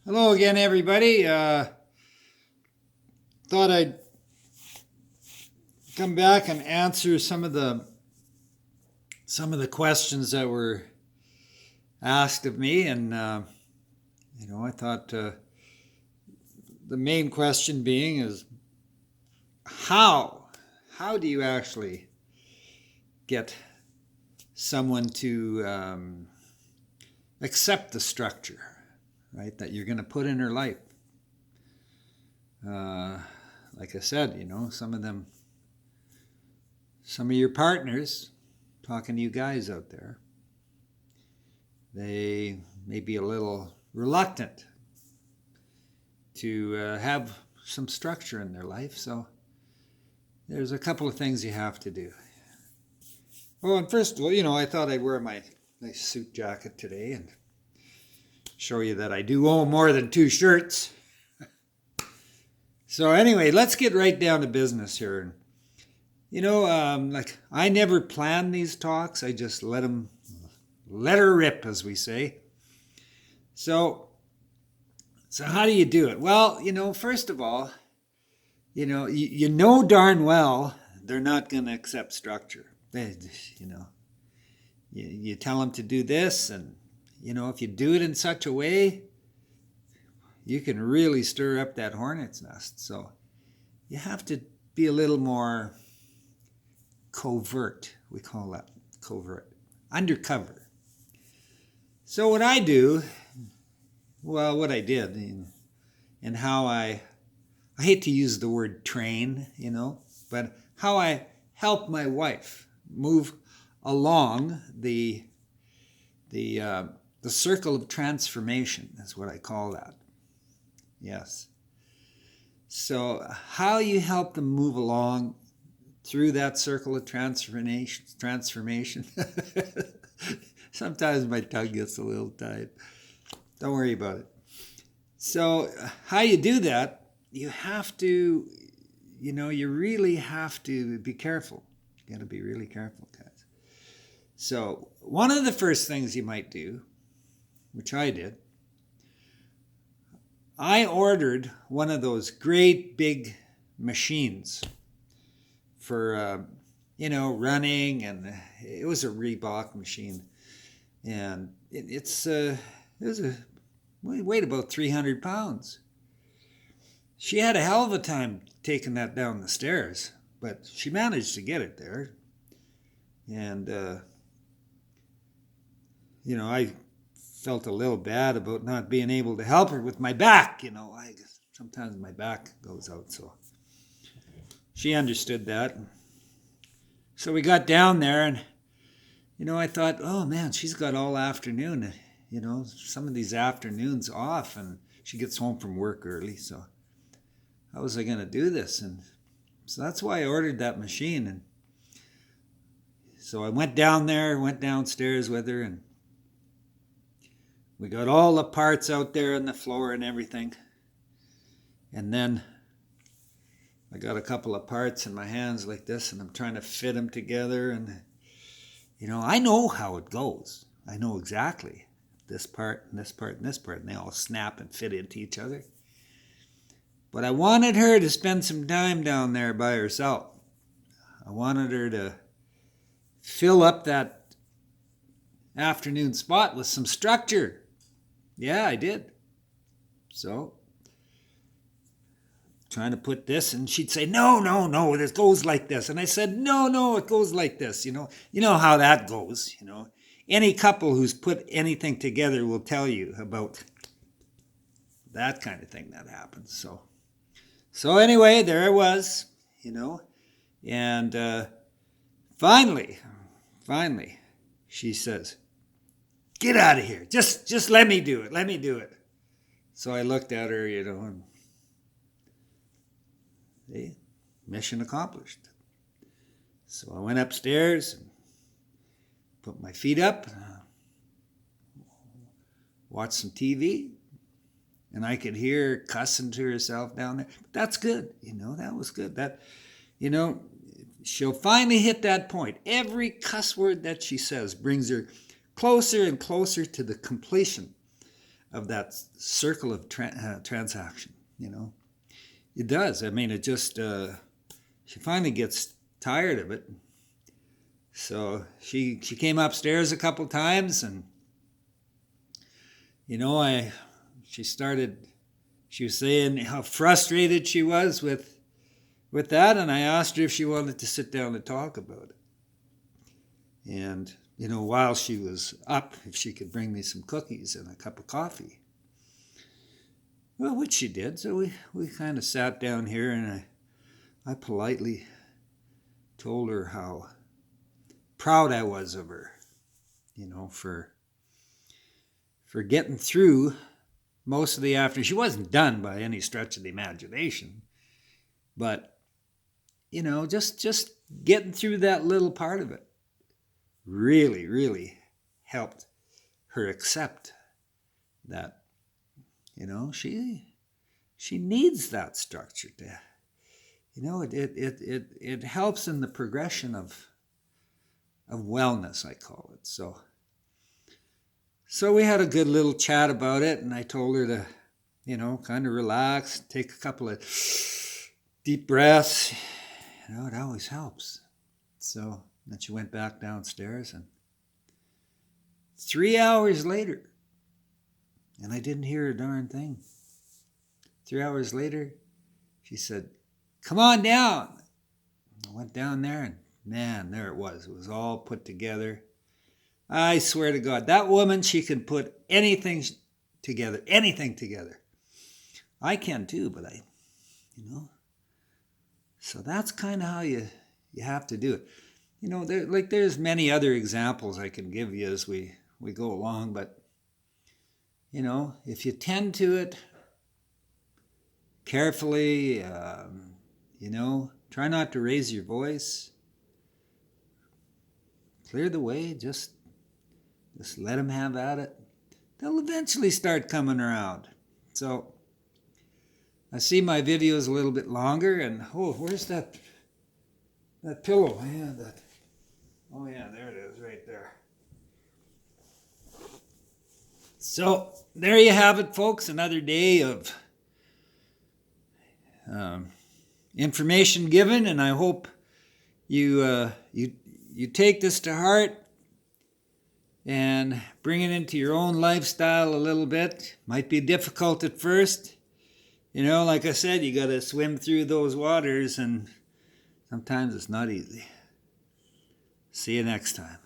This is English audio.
Hello again, everybody. Thought I'd come back and answer some of the questions that were asked of me, and I thought the main question being is how do you actually get someone to accept the structure, right, that you're going to put in her life. Like I said, some of your partners, talking to you guys out there, they may be a little reluctant to have some structure in their life. So there's a couple of things you have to do. Oh, and first of all, I thought I'd wear my nice suit jacket today and show you that I do own more than two shirts. So anyway, let's get right down to business here. Like I never plan these talks. I just let her rip, as we say. So how do you do it? Well, first of all, you know darn well they're not going to accept structure. You tell them to do this, and if you do it in such a way, you can really stir up that hornet's nest. So you have to be a little more covert. We call that covert, undercover. So what I do, well, what I did, and how I hate to use the word train, but how I help my wife move along the circle of transformation is what I call that. Yes. So how you help them move along through that circle of transformation. Sometimes my tongue gets a little tied. Don't worry about it. So how you do that, you have to, you really have to be careful. You got to be really careful, guys. So one of the first things you might do, which I did, I ordered one of those great big machines for, running, and it was a Reebok machine. And it weighed about 300 pounds. She had a hell of a time taking that down the stairs, but she managed to get it there. And, I felt a little bad about not being able to help her with my back. Sometimes my back goes out, so she understood that. So we got down there, and I thought, oh man, she's got all afternoon, some of these afternoons off, and she gets home from work early. So how was I going to do this? And so that's why I ordered that machine. And so I went downstairs with her, and we got all the parts out there on the floor and everything. And then I got a couple of parts in my hands like this, and I'm trying to fit them together. And, I know how it goes. I know exactly this part and this part and this part, and they all snap and fit into each other. But I wanted her to spend some time down there by herself. I wanted her to fill up that afternoon spot with some structure. Yeah, I did. So, trying to put this, and she'd say, no, this goes like this. And I said, no, it goes like this. You know how that goes. Any couple who's put anything together will tell you about that kind of thing that happens. So anyway, there I was, and finally, she says, get out of here. Just let me do it. So I looked at her, and mission accomplished. So I went upstairs and put my feet up, watched some TV, and I could hear her cussing to herself down there. But that's good, that was good. That, she'll finally hit that point. Every cuss word that she says brings her closer and closer to the completion that circle of transaction. It does. I mean, it just she finally gets tired of it. So she came upstairs a couple times, and she was saying how frustrated she was with that, and I asked her if she wanted to sit down and talk about it. And while she was up, if she could bring me some cookies and a cup of coffee. Well, which she did. So we kind of sat down here, and I politely told her how proud I was of her, for getting through most of the afternoon. She wasn't done by any stretch of the imagination, but just getting through that little part of it really, really helped her accept that, she needs that structure to, it helps in the progression of wellness, I call it. So we had a good little chat about it, and I told her to, kind of relax, take a couple of deep breaths. It always helps. So then she went back downstairs, and 3 hours later, and I didn't hear a darn thing. 3 hours later, she said, "Come on down." I went down there, and man, there it was. It was all put together. I swear to God, that woman, she can put anything together. I can too, but So that's kind of how you have to do it. There's many other examples I can give you as we go along, but if you tend to it carefully, try not to raise your voice, clear the way, just let them have at it. They'll eventually start coming around. So I see my video is a little bit longer, and where's that pillow? Yeah, there it is, right there. So there you have it, folks. Another day of information given, and I hope you take this to heart and bring it into your own lifestyle a little bit. Might be difficult at first. Like I said, you got to swim through those waters, and sometimes it's not easy. See you next time.